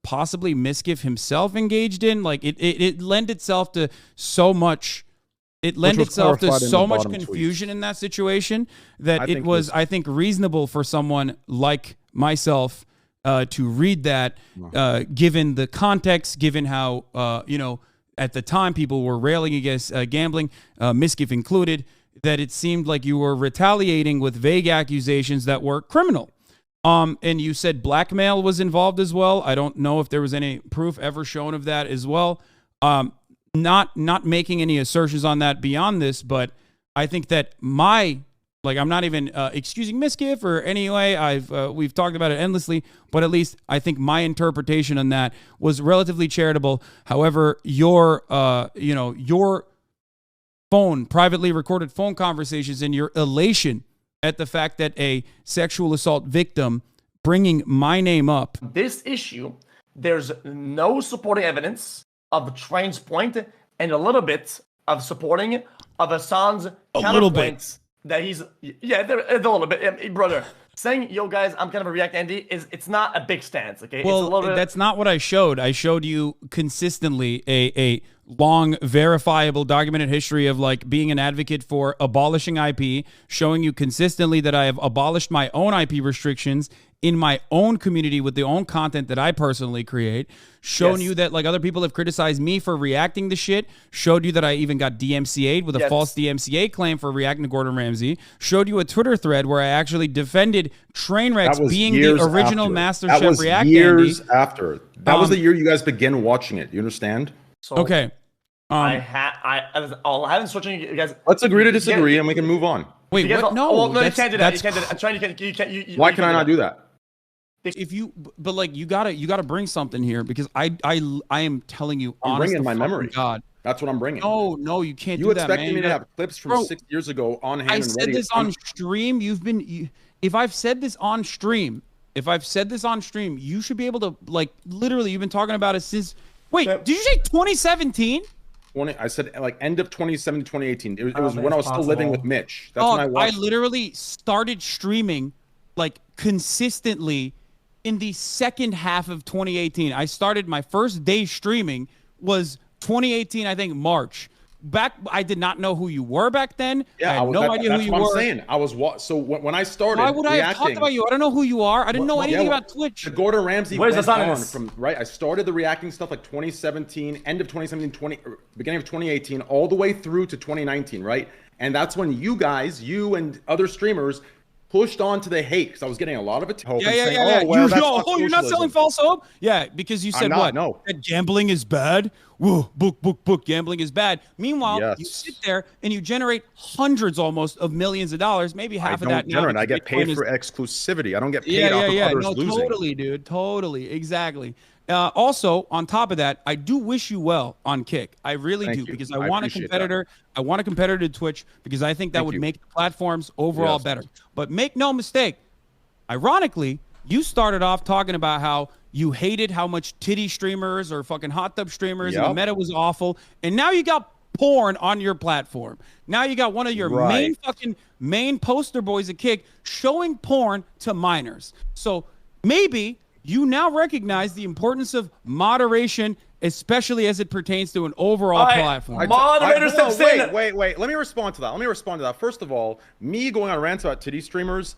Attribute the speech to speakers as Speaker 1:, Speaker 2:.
Speaker 1: possibly Miskiff himself engaged in. Like it lent itself to so much. It lent itself to so much confusion in that situation that it was, I think, reasonable for someone like myself to read that, given the context, given how, at the time people were railing against gambling, Miskiff included, that it seemed like you were retaliating with vague accusations that were criminal. And you said blackmail was involved as well. I don't know if there was any proof ever shown of that as well. Not making any assertions on that beyond this, but I think that I'm not even excusing Miskiff or anyway. We've talked about it endlessly, but at least I think my interpretation on that was relatively charitable. However, your privately recorded phone conversations and your elation at the fact that a sexual assault victim bringing my name up.
Speaker 2: This issue, there's no supporting evidence of Train's point and a little bit of supporting of Hasan's counterpoints that he's they're a little bit, brother. Saying, yo guys, I'm kind of a React Andy it's not a big stance, okay?
Speaker 1: Well,
Speaker 2: it's a little bit...
Speaker 1: that's not what I showed. I showed you consistently a long, verifiable, documented history of like being an advocate for abolishing IP, showing you consistently that I have abolished my own IP restrictions in my own community with the own content that I personally create, shown you that like other people have criticized me for reacting to shit, showed you that I even got DMCA'd with a false DMCA claim for reacting to Gordon Ramsay, showed you a Twitter thread where I actually defended Trainwrecks being the original MasterChef React Andy.
Speaker 3: Years after. That was the year you guys began watching it. You understand?
Speaker 2: So
Speaker 1: okay.
Speaker 2: I haven't switching you guys.
Speaker 3: Let's agree to disagree and we can move on.
Speaker 1: Wait, what? No,
Speaker 2: you can't do that. You can't do that. I'm trying to.
Speaker 3: Why can I not do that?
Speaker 1: If you, but like you gotta bring something here because I am telling you,
Speaker 3: I'm bringing my memory.
Speaker 1: God,
Speaker 3: that's what I'm bringing.
Speaker 1: No, you can't do that, man.
Speaker 3: You expected me to have clips from 6 years ago on hand.
Speaker 1: I said this on stream. If I've said this on stream, you should be able to like literally. You've been talking about it since. Wait, did you say 2017?
Speaker 3: I said like end of 2017, 2018. It was when I was still living with Mitch. That's when I watched.
Speaker 1: I literally started streaming like consistently in the second half of 2018. I started my first day streaming was 2018, I think March. I did not know who you were back then.
Speaker 3: Yeah,
Speaker 1: I had no idea who you were.
Speaker 3: That's what I'm saying. So when I started,
Speaker 1: why would I have talked about you? I don't know who you are. I didn't know anything about Twitch.
Speaker 3: The Gordon Ramsay.
Speaker 2: Where's the
Speaker 3: right? I started the reacting stuff like 2017, end of 2017, beginning of 2018, all the way through to 2019, right? And that's when you and other streamers pushed on to the hate because I was getting a lot of attention.
Speaker 1: Yeah. You're not selling false hope? Yeah, because you said what?
Speaker 3: No.
Speaker 1: That gambling is bad? Whoa, book, gambling is bad. Meanwhile, you sit there and you generate hundreds almost of millions of dollars, maybe half of that now.
Speaker 3: I get paid for exclusivity. I don't get paid off of others losing.
Speaker 1: Totally, dude. Totally. Exactly. Also, on top of that, I do wish you well on Kick. I really do, because I want a competitor. I want a competitor to Twitch because I think that would make the platforms overall better. But make no mistake, ironically, you started off talking about how you hated how much titty streamers or fucking hot tub streamers and the meta was awful. And now you got porn on your platform. Now you got one of your main poster boys at Kick showing porn to minors. So maybe you now recognize the importance of moderation, especially as it pertains to an overall platform.
Speaker 3: Wait. Let me respond to that. First of all, me going on rants about titty streamers,